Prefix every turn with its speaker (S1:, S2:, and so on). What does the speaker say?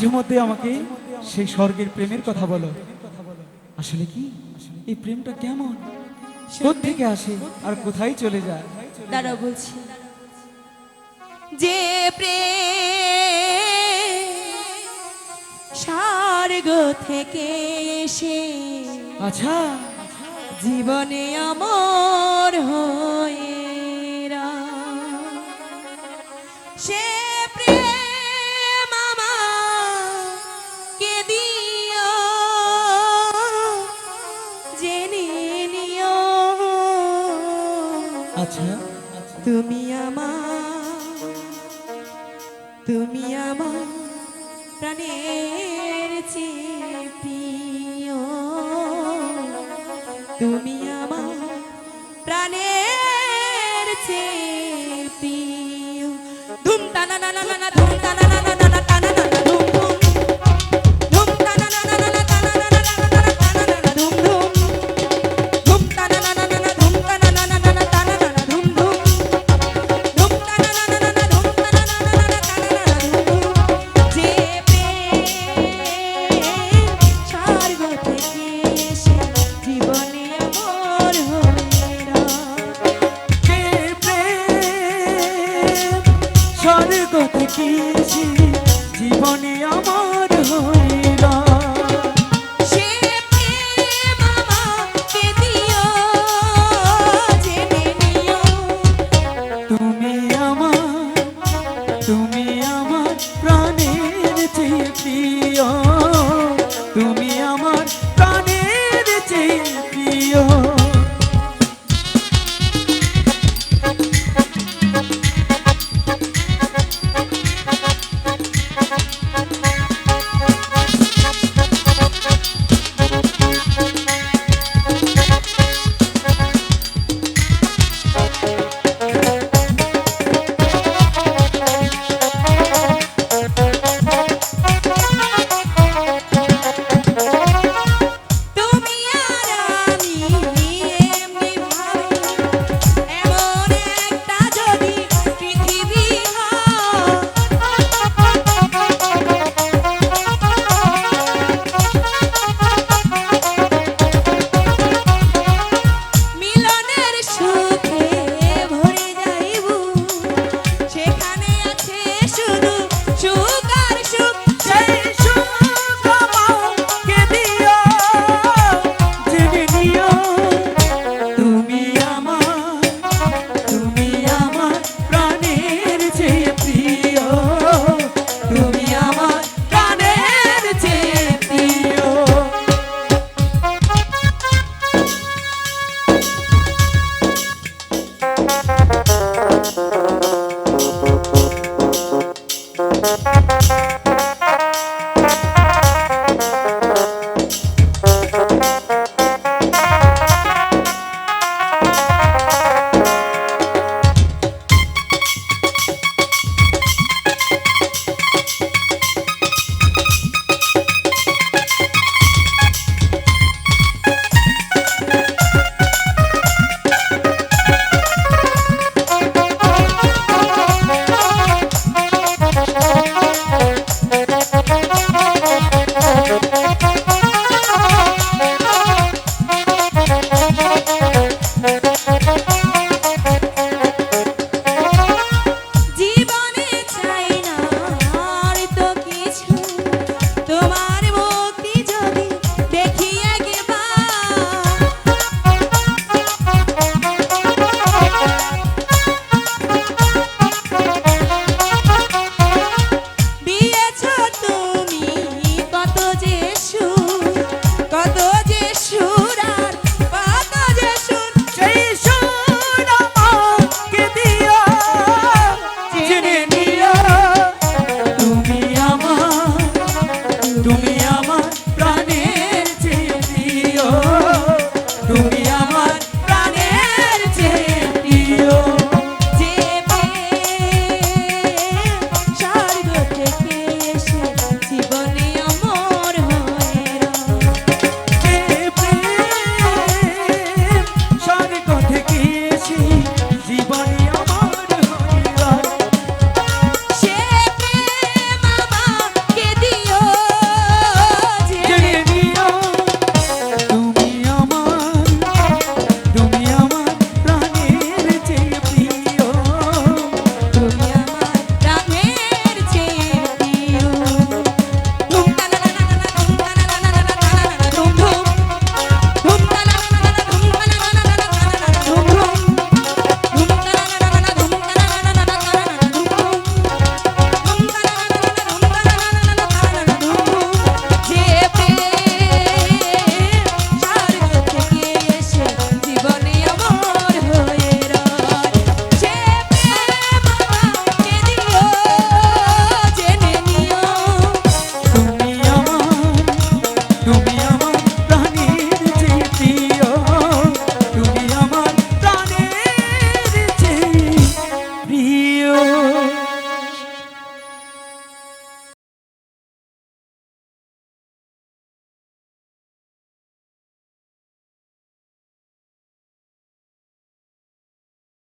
S1: মাঝে মধ্যে আমাকে সেই স্বর্গের প্রেমের কথা বলো। আসলে কি এই প্রেমটা কেমন, কোথা থেকে আসে আর কোথায় চলে যায়?
S2: দাঁড়াও বলছি। যে প্রেম স্বর্গ থেকে এসে
S1: আচ্ছা,
S2: জীবনে অমর হয়ে সে প্রেম আমাকে দিও, জেনে নিও।
S1: আচ্ছা,
S2: তুমি আমার প্রাণের চেয়ে প্রিয়, তুমি আমার প্রাণের চেয়ে প্রিয়। ধুম টানা না না না ধুম টানা না না না টানা না ধুম ধুম ধুম টানা না না না টানা না না টানা না ধুম ধুম ধুম টানা না না না ধুম টানা না না টানা না ধুম ধুম ধুম টানা না না ধুম টানা না না টানা না ধুম ধুম। যে প্রেম স্বর্গ থেকে এসে জীবনে অমর হয়ে
S1: কে প্রেম স্বর্গ থেকে এসে জীবনে আমার হইল।
S2: সে প্রেম আমাকে দিও, জেনে নিও।
S1: তুমি আমার প্রাণের চেয়ে প্রিয়, তুমি আমার প্রাণের চেয়ে প্রিয়।
S2: তুমি আর আমি এমনি ভাবে, এমন একটা যদি পৃথিবী হয়, মিলনের সুখে ভরে যাইব, সেখানে আছে শুধু সুখ আর সুখ।
S1: সেই সুখ আমাকে দিও, জেনে নিও। তুমি আমার প্রাণের চেয়ে প্রিয়, তুমি আমার প্রাণের চেয়ে প্রিয়।